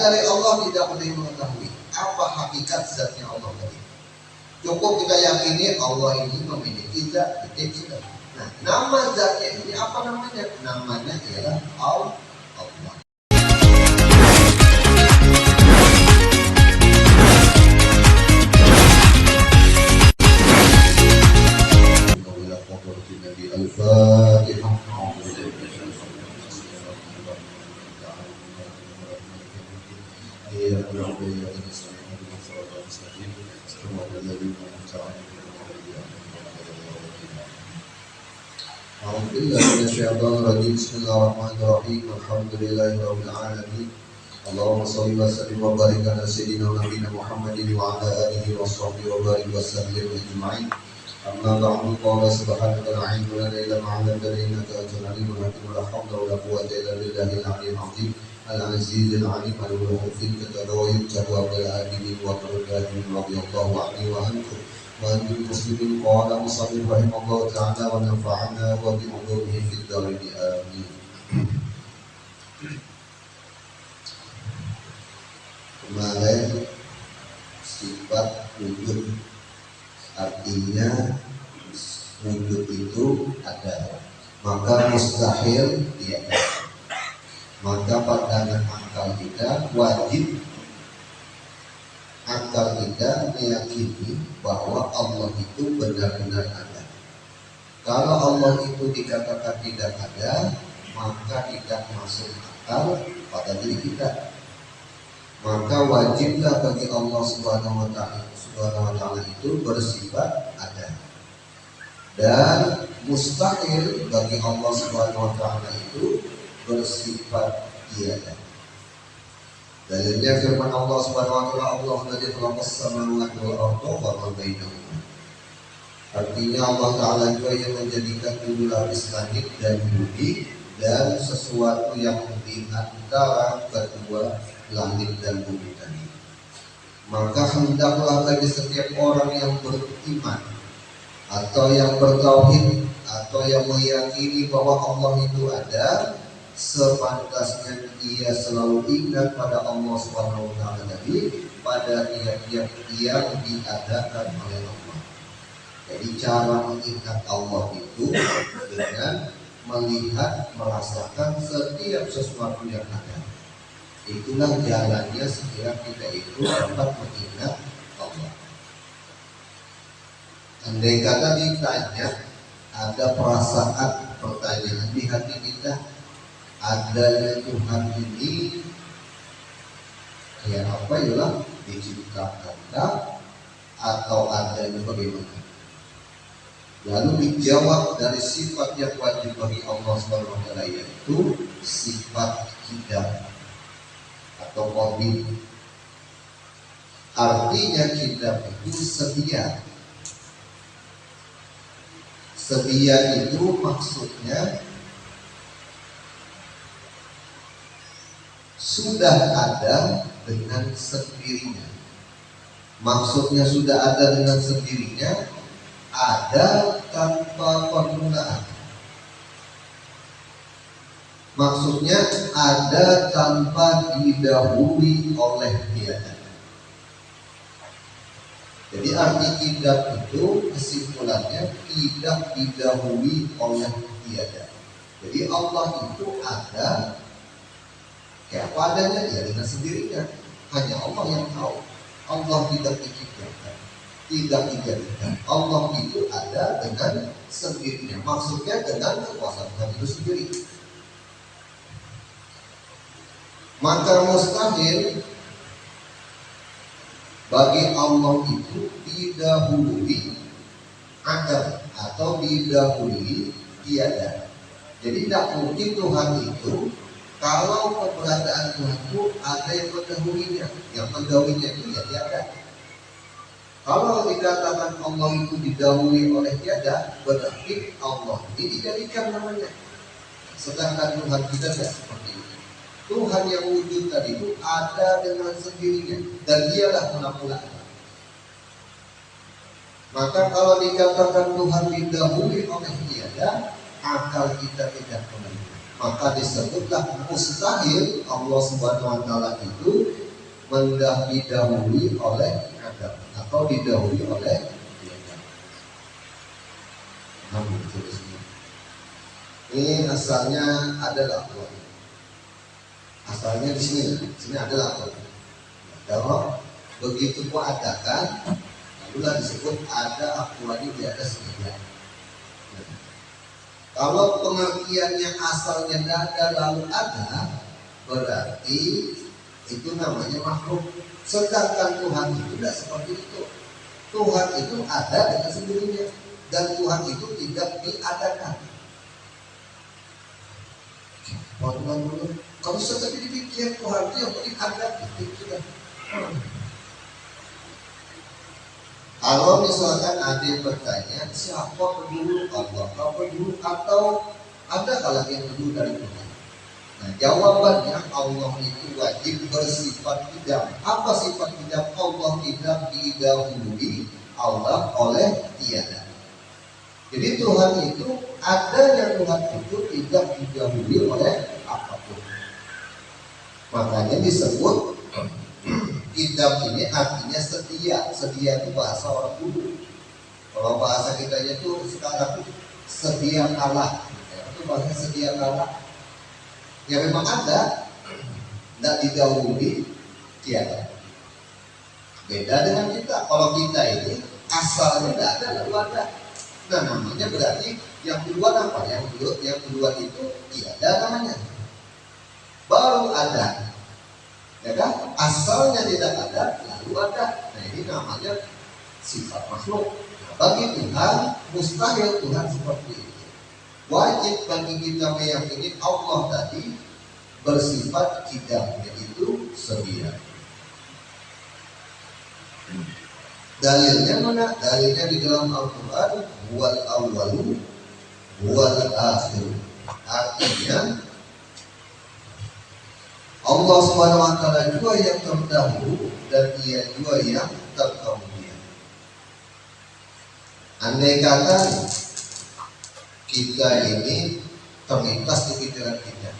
dari Allah tidak boleh mengetahui apa hakikat zatnya Allah tadi. Cukup kita yakini Allah ini memiliki zat, sudah. Nah, nama zatnya ini apa namanya? Namanya ialah Allah. Bismillahirrahmanirrahim. Alhamdulillahirabbil alamin. Allahumma shalli wa sallim wa barik ala sayyidina nabiyina Muhammadin wa ala alihi wa sahbihi wa barik wa sallim ajma'in. Amma ba'du, qala subhanaka la ilma lana illa ma 'allamtana innaka antal alimul hakim. La hawla wa la quwwata illa billahil aliyyil azim. Al-azizil alim al-hafiz katawayyu jawabul adil wa qaddahu radhiyallahu anhu wa ankum. وأن المسلمين قال مصنف رحمه الله تعالى ونفعنا وبعلومه في الدارين آمين. Kemarin sifat wujud, artinya wujud itu ada, maka mustahil tiada. Maka pandangan akal kita wajib akal kita meyakini bahwa Allah itu benar-benar ada. Kalau Allah itu dikatakan tidak ada, maka tidak masuk akal pada diri kita. Maka wajiblah bagi Allah Subhanahu wa Ta'ala itu bersifat ada. Dan mustahil bagi Allah Subhanahu wa Ta'ala itu bersifat tiada. Dalilnya firman Allah Subhanahu wa Ta'ala, Allah alladzi khalaqas samawati wal arda wa ma bainahuma. Artinya Allah Ta'ala juga yang menjadikan bumi lapis langit dan bumi dan sesuatu yang di antara kedua langit dan bumi tadi. Maka hendaklah bagi setiap orang yang beriman atau yang bertauhid atau yang meyakini bahwa Allah itu ada, sepantasnya dia selalu ingat pada Allah Subhanahu wa Ta'ala tadi, pada tiap-tiap yang diadakan oleh Allah. Jadi cara mengingat Allah itu dengan melihat, merasakan setiap sesuatu yang ada. Itulah jalannya sehingga kita itu dapat mengingat Allah. Andai kata ditanya, ada perasaan pertanyaan di hati kita, adanya Tuhan ini kayak apa ya, diciptakan atau adanya bagaimana? Lalu dijawab dari sifat yang wajib bagi Allah Subhanahu wa Ta'ala, yaitu sifat hidayah atau qadim. Artinya hidayah itu sedia. Sedia itu maksudnya sudah ada dengan sendirinya. Maksudnya sudah ada dengan sendirinya, ada tanpa permulaan. Maksudnya ada tanpa didahului oleh tiada. Jadi arti tidak itu kesimpulannya tidak didahului oleh tiada. Jadi Allah itu ada kayak apa adanya, ya dengan sendirinya. Hanya Allah yang tahu. Allah tidak diciptakan, tidak dijadikan. Allah itu ada dengan sendirinya. Maksudnya dengan kekuasaan Tuhan itu sendiri. Maka mustahil bagi Allah itu didahului ada atau didahului tiada. Jadi tidak mungkin Tuhan itu, kalau keberadaan Tuhan itu ada yang mendahulunya, yang mendahulunya itu ya tiada. Kalau dikatakan Allah itu didahului oleh tiada, berarti Allah ini dijadikan namanya. Sedangkan Tuhan kita tidak seperti itu. Tuhan yang wujud tadi itu ada dengan sendirinya, dan dialah mula-mula. Maka kalau dikatakan Tuhan didahului oleh tiada, akal kita tidak menerima. maka disebutlah mustahil Allah Subhanahu wa taala itu didahului oleh Adam atau didahului oleh Adam. Namun ini asalnya adalah Allah. Asalnya di sini adalah Allah. Kalau begitu ku adakan, lalulah disebut ada akwani di atas meja. Kalau pengertiannya asalnya ada lalu ada, berarti itu namanya makhluk. Sedangkan Tuhan itu tidak seperti itu. Tuhan itu ada dengan sendirinya, dan Tuhan itu tidak diadakan. Kalau seperti dipikir Tuhan itu yang penting ada gitu sudah. Kalau misalkan ada yang bertanya siapa pendulu Allah, pendulu atau ada kalah yang pendulu dari Tuhan? Nah, jawabannya Allah itu wajib bersifat idam. Apa sifat idam? Allah tidak didahului Allah oleh tiada. Jadi Tuhan itu adanya Tuhan itu tidak didahului oleh apapun. Makanya disebut idam ini artinya setia. Setia itu bahasa orang dulu. Kalau bahasa kita itu sekarang sedia kalah. Itu bahasa sedia kalah. Ya memang ada, tidak didahului tiada. Beda dengan kita. Kalau kita ini asalnya tidak ada lalu ada. Nah namanya berarti yang kedua apa? Yang kedua itu tiada namanya. Baru ada. Ya kan? Asalnya tidak ada, lalu ada. Nah ini namanya sifat makhluk. Nah, bagi Tuhan mustahil Tuhan seperti itu. Wajib bagi kita meyakini Allah tadi bersifat tidak, yaitu sedia. Dalilnya mana? Dalilnya di dalam Al-Quran, huwal awwalu huwal akhir. Artinya Allah Subhanahu wa taala juga yang terdahulu dan Dia juga yang terkemudian. Andai kata kita ini terlintas di pikiran kita,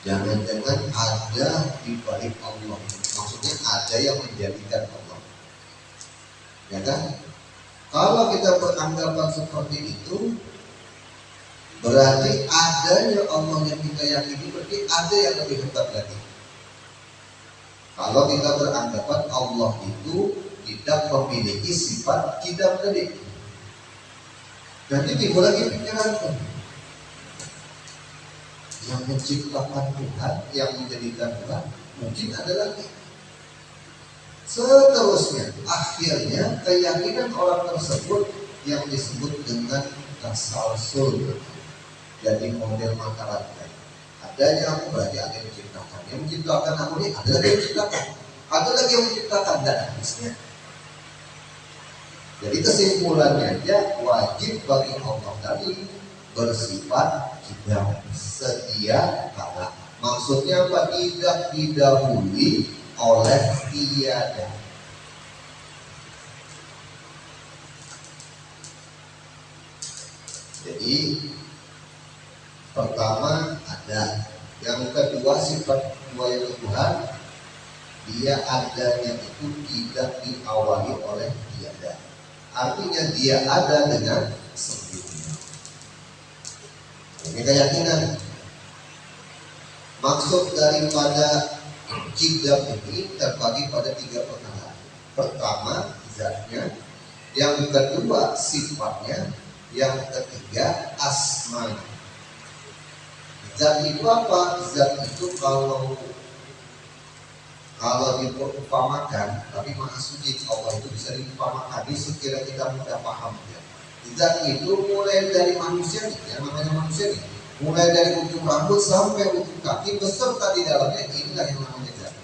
jangan-jangan ada di balik Allah. Maksudnya ada yang menjadikan Allah. Ya kan? Kalau kita beranggapan seperti itu, berarti adanya Allah yang kita yakini, berarti ada yang lebih hebat lagi. Kalau kita beranggapan Allah itu tidak memiliki sifat tidak tadi, nanti timbul lagi pikiran itu. Yang menciptakan Tuhan, yang menjadikan Tuhan, mungkin ada lagi. Seterusnya, akhirnya keyakinan orang tersebut yang disebut dengan tasalsul. Jadi model mata rantai. Adanya aku berarti ada yang menciptakan. Yang menciptakan aku ini ada lagi yang menciptakan. Ada lagi yang menciptakan dan habisnya. Jadi kesimpulannya aja wajib bagi Allah tadi bersifat tidak sedia kala. Maksudnya apa? Tidak didahului oleh tiada. Jadi pertama ada, yang kedua sifat kedua yang Tuhan, dia adanya itu tidak diawali oleh tiada. Artinya dia ada dengan sendirinya. Ini keyakinan. Maksud daripada kidam ini terbagi pada 3 perkara. Pertama zatnya, yang kedua sifatnya, yang ketiga asmanya. Zat itu apa? Zat itu kalau diumpamakan, tapi maha suci Allah itu bisa diumpamakan. Jadi sekira kita mudah paham ya. Zat itu mulai dari manusia nih, yang namanya manusia nih, mulai dari ujung rambut sampai ujung kaki beserta di dalamnya, inilah yang namanya zat.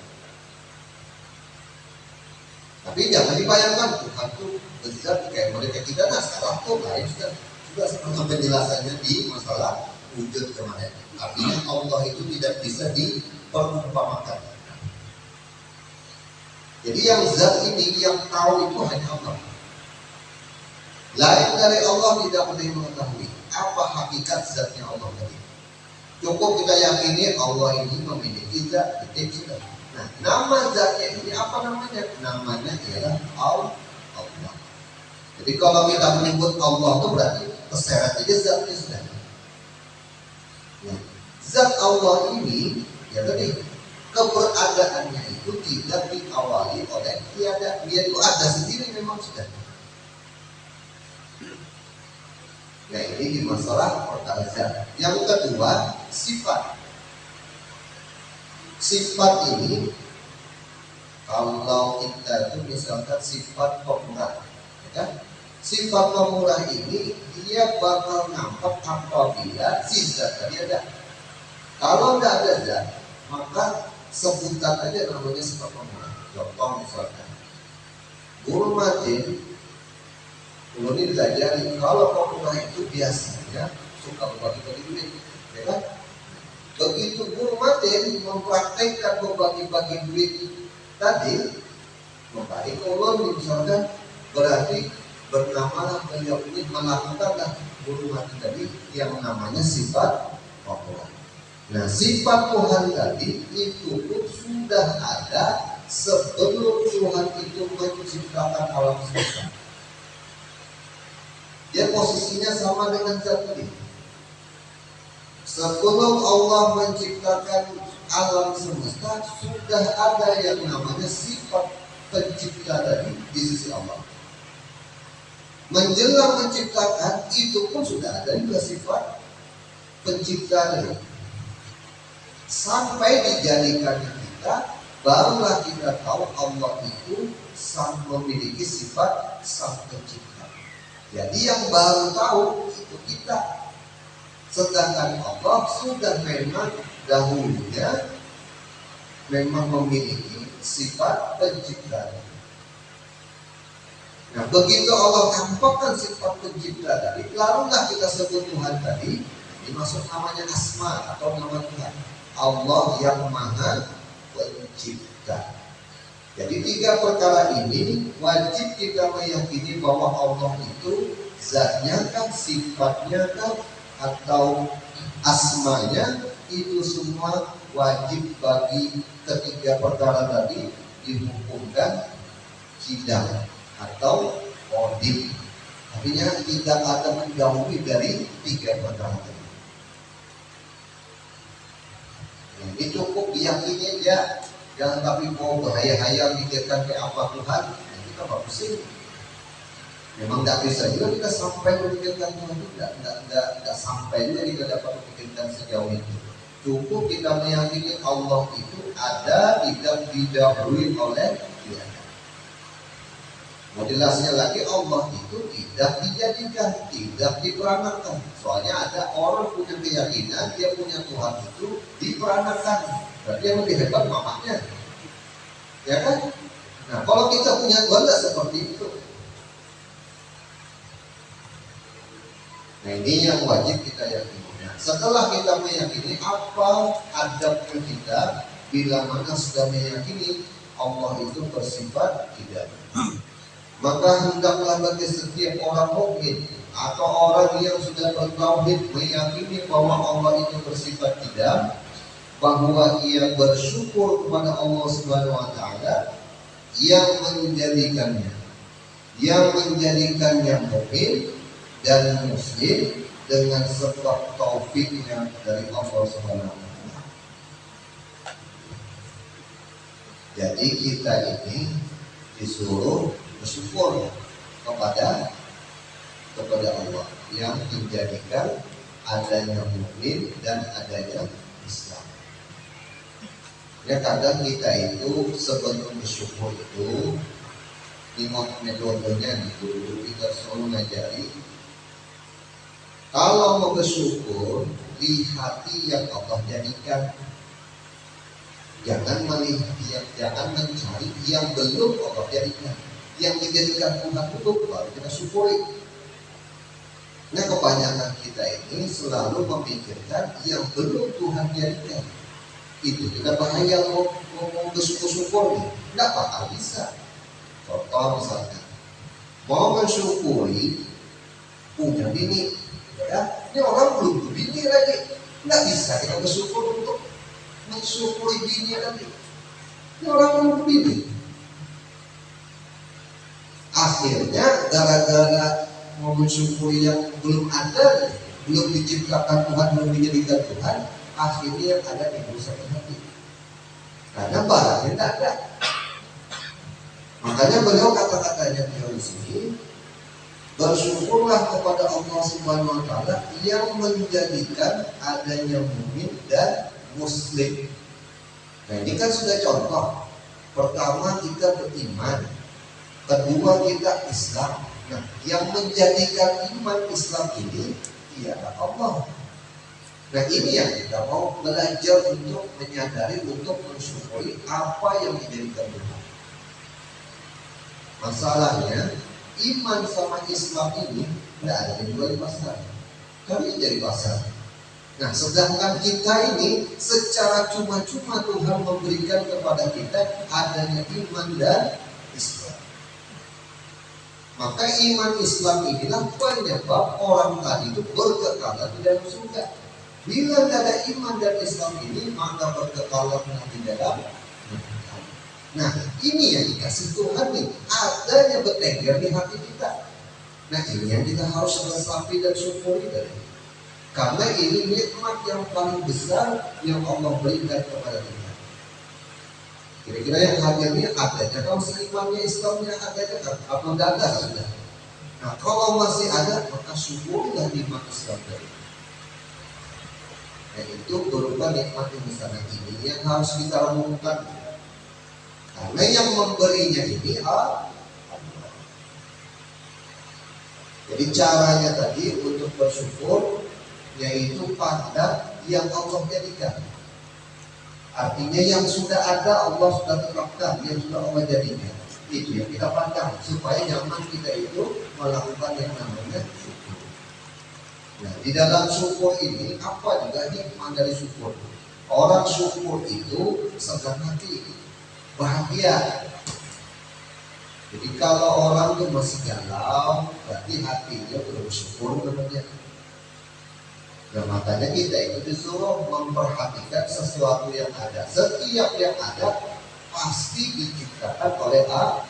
Tapi jangan dibayangkan Tuhan itu berzat kayak mereka kita, nah salah tuh lain juga seperti penjelasannya di masalah wujud kemarin. Artinya Allah itu tidak bisa diperumpamakan. Jadi yang zat ini yang tahu itu hanya Allah. Lain dari Allah tidak boleh mengetahui apa hakikat zatnya Allah tadi. Cukup kita yakini Allah ini memiliki zat, titik sudah. Nah, nama zatnya ini apa namanya? Namanya ialah Allah. Jadi kalau kita menyebut Allah itu berarti terseret aja zatnya sudah. Nah, zat Allah ini ya tadi keberadaannya itu tidak diawali oleh tiada, dia itu ada sendiri memang sudah. Nah, ini di masalah perkara zat. Yang kedua, sifat. Sifat ini kalau kita itu misalkan sifat pemurah, ya kan? Sifat pemurah ini dia bakal nampak apabila si zat tadi ada. Kalau tidak ada zat, maka sebutan aja namanya sifat pemurah. Contoh misalkan guru matin, guru ini belajar kalau pemurah itu biasanya suka berbagi-bagi duit, ya kan? Begitu guru matin mempraktekkan berbagi-bagi duit tadi, membagi kolon misalkan, berarti bernamalah beliau ini melakukanlah guru matin tadi yang namanya sifat pemurah. Nah, sifat Tuhan tadi itu pun sudah ada sebelum Tuhan itu menciptakan alam semesta. Dia posisinya sama dengan zat tadi. Sebelum Allah menciptakan alam semesta, sudah ada yang namanya sifat pencipta tadi di sisi Allah. Menjelang menciptakan itu pun sudah ada juga sifat pencipta tadi. Sampai dijadikannya kita, barulah kita tahu Allah itu sang memiliki sifat sang pencipta. Jadi yang baru tahu itu kita. Sedangkan Allah sudah memang dahulunya memang memiliki sifat pencipta. Nah, begitu Allah tampakkan sifat pencipta tadi, lalulah kita sebut Tuhan tadi, ini masuk namanya asma atau nama Tuhan. Allah yang maha pencipta. Jadi tiga perkara ini wajib kita meyakini bahwa Allah itu zatnya kan, sifatnya kan, atau asmanya, itu semua wajib bagi ketiga perkara tadi dihukumkan qidam atau qadim. Artinya tidak ada menjauhi dari tiga perkara tadi. Nah, ini cukup diyakini aja, jangan tapi mau berhayal-hayal mikirkan kayak apa Tuhan, nah, kita nggak pusing. Memang tidak bisa juga kita sampai memikirkan Tuhan itu, tidak sampai juga kita dapat memikirkan sejauh itu. Cukup kita meyakini Allah itu ada, tidak didahului oleh dia. Modelasinya lagi, Allah itu tidak dijadikan, tidak diperanakan. Soalnya ada orang punya keyakinan dia punya Tuhan itu diperanakan, berarti yang lebih hebat mamanya, ya kan? Nah, kalau kita punya Tuhan tidak seperti itu. Nah, ini yang wajib kita yakini. Nah, setelah kita meyakini, apa adabnya kita bila mana sudah meyakini Allah itu bersifat tidak, maka hendaklah bagi setiap orang mukmin atau orang yang sudah bertauhid meyakini bahwa Allah itu bersifat tidak, bahwa ia bersyukur kepada Allah Subhanahu wa taala yang menjadikannya mukmin dan muslim dengan sebab taufiknya dari Allah Subhanahu wa taala. Jadi kita ini disuruh bersyukur kepada Allah yang menjadikan adanya mukmin dan adanya Islam. Ya, kadang kita itu sebelum bersyukur itu, ini metodenya dulu kita selalu ngajari, kalau mau bersyukur, lihati yang Allah jadikan. Jangan melihat, jangan mencari yang belum Allah jadikan. Yang dijadikan Tuhan itu baru kita syukuri. Nah, kebanyakan kita ini selalu memikirkan yang belum Tuhan jadikan. Itu kita bahaya mau bersyukur nih, nggak bakal bisa. Contoh misalnya, mau mensyukuri punya bini, ya, ini orang belum berbini lagi, Nggak bisa kita bersyukur untuk mensyukuri dirinya tadi. Ini orang yang begini. Akhirnya gara-gara mau mensyukuri yang belum ada, belum diciptakan Tuhan, belum dijadikan Tuhan, akhirnya ada timbul sakit hati. Karena barangnya tidak ada. Makanya beliau kata-katanya di sini, bersyukurlah kepada Allah Subhanahu wa Ta'ala yang menjadikan adanya mukmin dan muslim. Nah, ini kan sudah contoh. Pertama kita beriman, kedua kita Islam. Nah, yang menjadikan iman Islam ini ialah Allah. Nah, ini yang kita mau belajar untuk menyadari, untuk mensyukuri apa yang dijadikan Tuhan. Masalahnya, iman sama Islam ini tidak ada yang jual di pasar. Kami jadi pasar. Nah, sedangkan kita ini secara cuma-cuma Tuhan memberikan kepada kita adanya iman dan Islam. Maka iman Islam inilah penyebab orang tadi itu berkekalan di dalam surga. Bila tidak ada iman dan Islam ini, maka berkekalanlah di dalam neraka. Nah, ini yang dikasih Tuhan nih, adanya bertengger di hati kita. Nah, ini yang kita harus resapi dan syukuri dari. Karena ini nikmat yang paling besar yang Allah berikan kepada kita. Kira-kira yang hadirnya adanya, kalau seimannya Islamnya adanya kan? Apa tidak ada sudah? Nah, kalau masih ada, maka syukurilah nikmat Islam dari. Nah, itu berupa nikmat yang besar ini yang harus kita renungkan. Karena yang memberinya ini Allah. Jadi caranya tadi untuk bersyukur yaitu pada yang Allah jadikan. Artinya yang sudah ada Allah sudah tetapkan, yang sudah Allah jadikan. Itu yang kita pandang supaya nyaman kita itu melakukan yang namanya syukur. Nah, di dalam syukur ini apa juga hikmah dari syukur? Orang syukur itu senang hati, bahagia. Jadi kalau orang itu masih galau, berarti hatinya belum syukur namanya. Nah, makanya kita itu disuruh memperhatikan sesuatu yang ada. Setiap yang ada pasti diciptakan oleh Allah.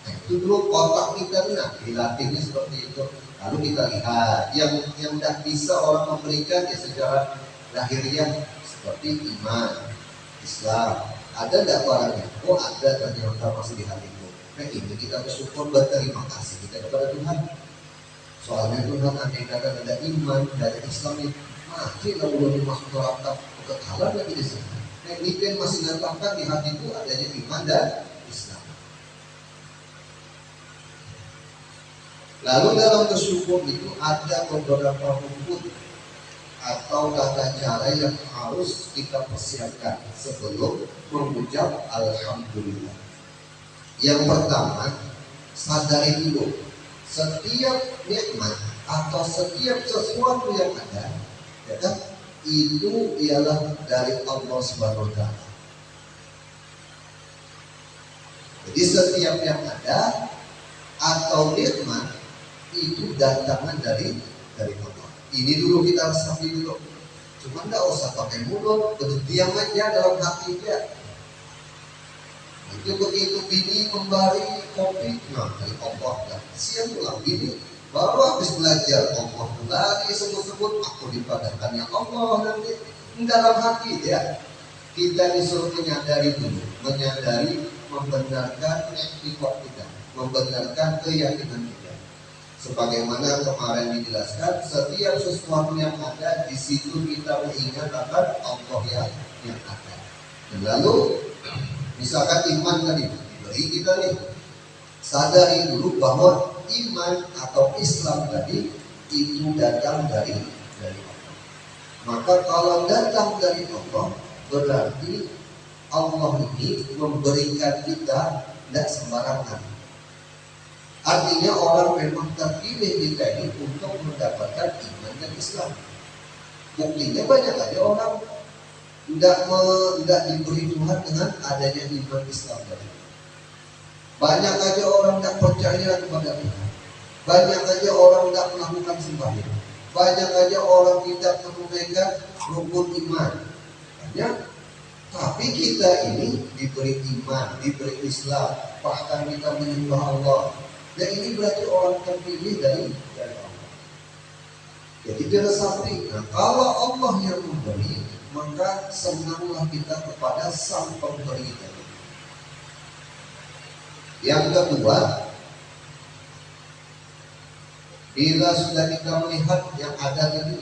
Nah, itu dulu otak kita dilatihnya seperti itu. Lalu kita lihat yang tidak bisa orang memberikan ya secara lahiriah seperti iman, Islam. Ada tidak barangnya? Oh ada, ternyata masih di hatiku. Nah, ini kita bersyukur, berterima kasih kita kepada Tuhan. Soalnya Tuhan andai kata ada iman, ada Islam ini mati lalu masuk neraka kekekalan lagi di sana. Nah, ini yang masih datangkan di hatiku adanya iman dan Islam. Lalu dalam bersyukur itu ada beberapa rukun atau tata cara yang harus kita persiapkan sebelum mengucap Alhamdulillah. Yang pertama, sadari dulu setiap nikmat atau setiap sesuatu yang ada, ya kan, itu ialah dari Allah Subhanahu wa Ta'ala. Jadi setiap yang ada atau nikmat itu datangnya dari Allah. Ini dulu kita resapi dulu. Cuma nggak usah pakai mulut, diam aja dalam hati dia. Itu begitu bini membari kopi, nah dari Allah dan siang pulang bini baru habis belajar Allah lagi sebut-sebut aku dipadahkannya Allah nanti dalam hati dia. Kita disuruh menyadari dulu, menyadari, membenarkan etika kita, membenarkan keyakinan kita. Sebagaimana kemarin dijelaskan, setiap sesuatu yang ada di situ kita mengingat akan Allah yang ada. Dan lalu misalkan iman tadi diberi kita nih, sadari dulu bahwa iman atau Islam tadi itu datang dari Allah. Maka kalau datang dari Allah, berarti Allah ini memberikan kita tidak sembarangan. Artinya orang memang terpilih kita ini untuk mendapatkan iman dan Islam. Buktinya banyak aja orang tidak diberi Tuhan dengan adanya iman Islam tadi. Banyak aja orang tidak percaya kepada Tuhan. Banyak aja orang tidak melakukan sembahyang. Banyak aja orang tidak menunaikan rukun iman. Banyak. Tapi kita ini diberi iman, diberi Islam, bahkan kita menyembah Allah. Dan ini berarti orang terpilih dari Allah. Jadi diresapi. Nah, kalau Allah yang memberi, maka senanglah kita kepada Sang Pemberi tadi. Yang kedua, bila sudah kita melihat yang ada ini,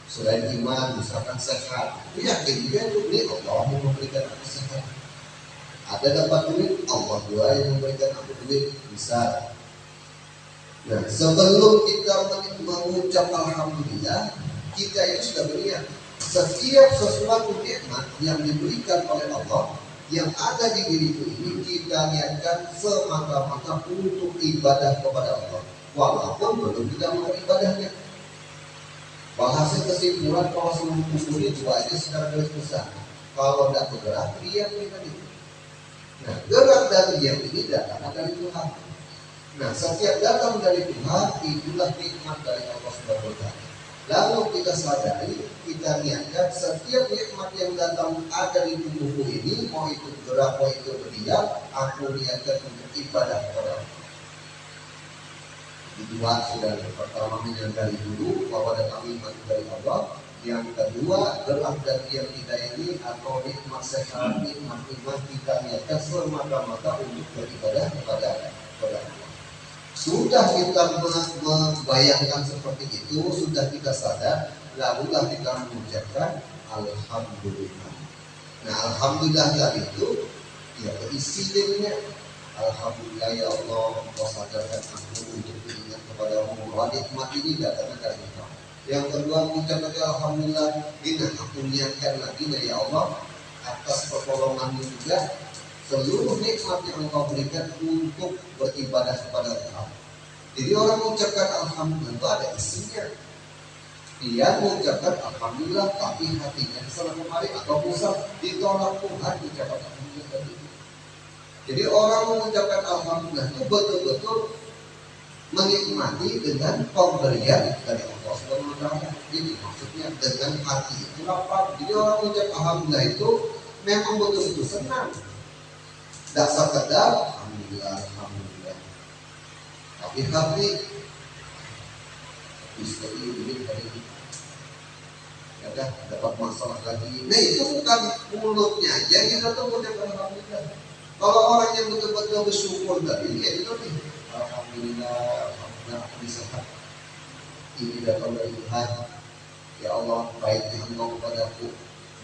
selain iman, misalkan sehat, yakin juga ini Allah yang memberikan aku sehat. Ada dapat duit, Allah juga yang memberikan aku duit, bisa. Nah, sebelum kita mengucap alhamdulillah, kita itu sudah berniat setiap sesuatu nikmat yang diberikan oleh Allah yang ada di diriku ini, kita niatkan semata-mata untuk ibadah kepada Allah, walaupun belum kita mau ibadahnya. Bahasa kesimpulan kalau seluruh kubur itu aja secara garis besar. Kalau tidak bergerak, diam kita itu. Nah, gerak dan diam ini datang dari Tuhan. Nah, setiap datang dari Tuhan itulah nikmat dari Allah Subhanahu wa Ta'ala. Lalu kita sadari, kita niatkan setiap nikmat yang datang ada di tubuhku ini, mau itu gerak, mau itu berdiam, aku niatkan untuk ibadah kepada Allah. Dua sudah pertama menyadari dulu bahwa ada iman dari Allah. Yang kedua, gerak dan diam kita ini atau nikmat sehat, nikmat iman kita niatkan semata-mata untuk beribadah kepada Allah. Sudah kita membayangkan seperti itu, sudah kita sadar, lalulah kita mengucapkan alhamdulillah. Nah, alhamdulillah tadi itu ya berisi dirinya. Alhamdulillah ya Allah, Engkau sadarkan aku untuk ingat kepadamu bahwa nikmat ini datangnya dari Engkau. Yang kedua, mengucapkan alhamdulillah, ini aku niatkan lagi ya Allah atas pertolonganmu juga seluruh nikmat yang Engkau berikan untuk beribadah kepada Engkau. Jadi orang mengucapkan alhamdulillah itu ada isinya. Dia mengucapkan alhamdulillah tapi hatinya salah kemarin atau pusat ditolak Tuhan ucapan alhamdulillah tadi. Jadi orang mengucapkan alhamdulillah itu betul-betul menikmati dengan pemberian dari Allah Subhanahu wa Ta'ala. Jadi maksudnya dengan hati itu lapang. Jadi orang mengucap alhamdulillah itu memang betul-betul senang. Tidak sekedar alhamdulillah, alhamdulillah. Tapi hati istri ini hari ini ya dapat masalah lagi. Nah itu bukan mulutnya aja yang datang mengucapkan alhamdulillah. Kalau orang yang betul-betul bersyukur tadi, ya itu nih, alhamdulillah, alhamdulillah aku disehat. Ini datang dari Tuhan. Ya Allah, baiknya Engkau kepadaku,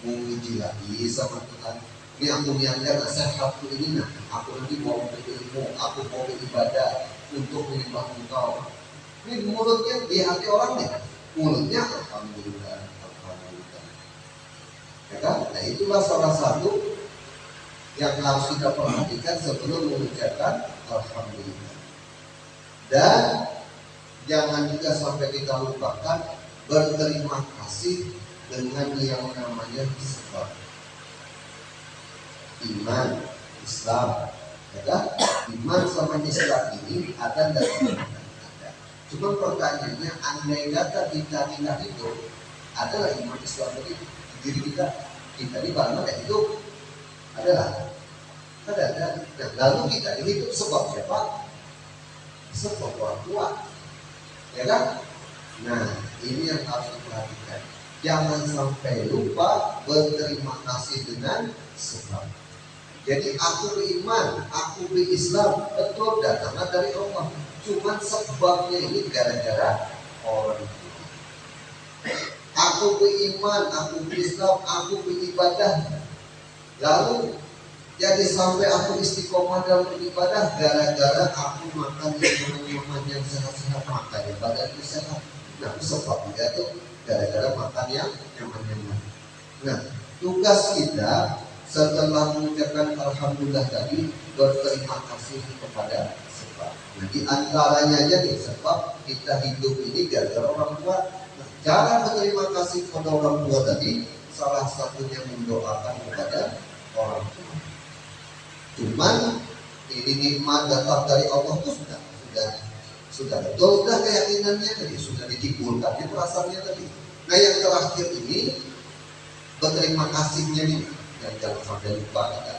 memuji lagi sama Tuhan. Ini aku niatkan sehatku ini, nah, aku nanti mau berilmu, aku mau beribadah untuk menyembah Engkau. Ini mulutnya di hati orangnya, mulutnya alhamdulillah, alhamdulillah. Ya kan? Nah itulah salah satu yang harus kita perhatikan sebelum mengucapkan alhamdulillah. Dan jangan juga sampai kita lupakan berterima kasih dengan yang namanya sebab iman Islam. Ya kan? Iman sama Islam ini ada dan tidak ada. Cuma pertanyaannya, andai kata kita tidak itu adalah iman Islam tadi di diri kita di mana itu adalah ada. Nah, lalu kita ini itu sebab siapa? Sebab orang tua, ya kan? Nah, ini yang harus diperhatikan. Jangan sampai lupa berterima kasih dengan sebab. Jadi aku beriman, aku berislam, betul datangnya dari Allah. Cuman sebabnya ini gara-gara orang tua. Aku beriman, aku berislam, aku beribadah. Lalu jadi sampai aku istiqomah dalam beribadah gara-gara aku makan yang yang sehat-sehat, makan badanku sehat. Nah, sebabnya itu gara-gara makan yang nyaman-nyaman. Nah, tugas kita setelah mengucapkan alhamdulillah tadi berterima kasih kepada sebab. Nah, di antaranya aja nih sebab kita hidup ini gara-gara orang tua. Nah, cara berterima kasih kepada orang tua tadi salah satunya mendoakan kepada orang tua. Cuman ini nikmat datang dari Allah itu sudah Sudah betul, sudah keyakinannya tadi, sudah ditimbulkan di perasaannya tadi. Nah yang terakhir ini berterima kasihnya nih, yang jangan sampai lupa kita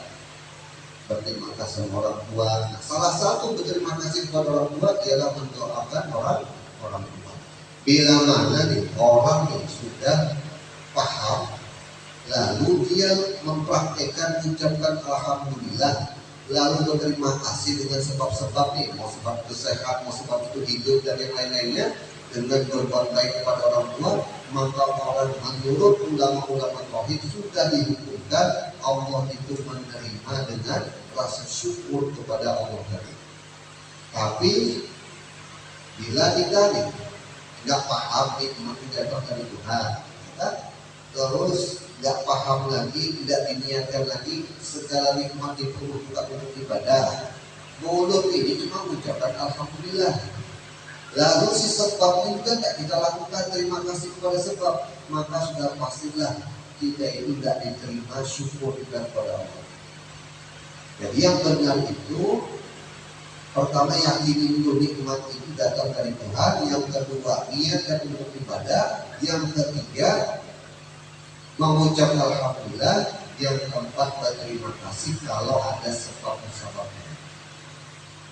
berterima kasih sama orang tua. Nah, salah satu berterima kasih kepada orang tua ialah mendoakan orang tua. Bila mana nih orang yang sudah paham, lalu dia mempraktekkan ucapkan alhamdulillah, lalu berterima kasih dengan sebab-sebab nih, mau sebab itu sehat, mau sebab itu hidup dan yang lain-lainnya, dengan berbuat baik kepada orang tua, maka orang menurut ulama-ulama tauhid sudah dihukumkan Allah itu menerima dengan rasa syukur kepada Allah tadi. Tapi bila kita nih nggak paham nikmat itu datang dari Tuhan, kita terus nggak paham lagi, tidak diniatkan lagi segala nikmat diperuntukkan untuk ibadah. Mulut ini cuma mengucapkan alhamdulillah. Lalu si sebab juga tidak kita lakukan terima kasih kepada sebab, maka sudah pastilah kita itu tidak diterima syukur kita kepada Allah. Jadi yang benar itu pertama yakini dulu nikmat itu datang dari Tuhan, yang kedua niatkan untuk ibadah, yang ketiga mengucap alhamdulillah, yang keempat berterima kasih kalau ada sebab-sebabnya.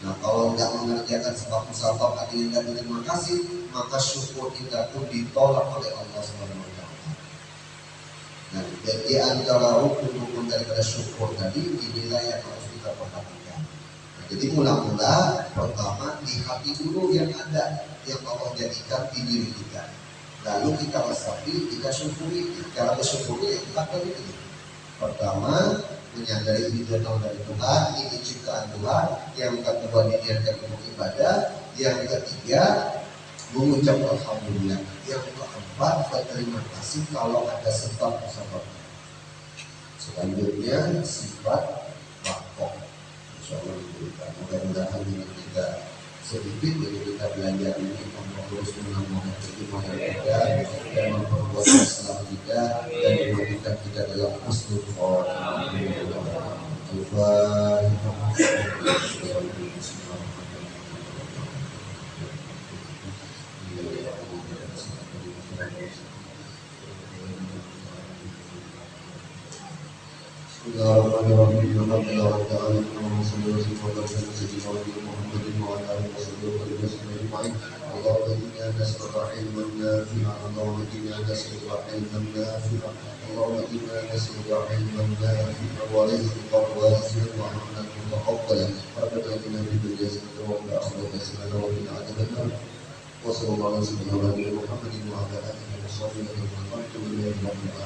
Nah kalau nggak mengerjakan sebab-sebab artinya nggak berterima kasih, maka syukur kita pun ditolak oleh Allah SWT. Nah jadi antara rukun-rukun daripada syukur tadi inilah yang harus kita perhatikan. Nah, jadi mula-mula pertama di hati dulu yang ada, yang Allah jadikan di diri kita. Lalu kita resapi, kita syukuri. Cara bersyukurnya yang kita ini. Pertama menyadari ini datang dari Tuhan, ini ciptaan Tuhan. Yang kedua diniatkan untuk ibadah. Yang ketiga mengucap alhamdulillah. Yang keempat berterima kasih kalau ada sebab-sebab. Selanjutnya sifat wakaf. Insyaallah kita mudah-mudahan dengan kita sedikit dari kita belajar ini terus menambahkan keimanan kita dan memperkuat Islam kita dan memberikan kita dalam husnul khotimah. Bismillahirrahmanirrahim. Alhamdulillah ta'ala wa sallallahu wa sallam sayyidina Muhammadin wa ala alihi wa sahbihi ajma'in. Allahumma inna nas'aluka ilman nafi'an. Allahumma inna nas'aluka ilman nafi'an. Allahumma inna nas'aluka ilman nafi'an wa rizqan wasi'an wa 'amalan mutaqabbalan. Rabbana atina fid dunya hasanatan wa fil akhirati hasanatan wa qina adzabannar. Wa sallallahu alaihi wa sallam ala Muhammadin wa ala alihi wa sahbihi ajma'in.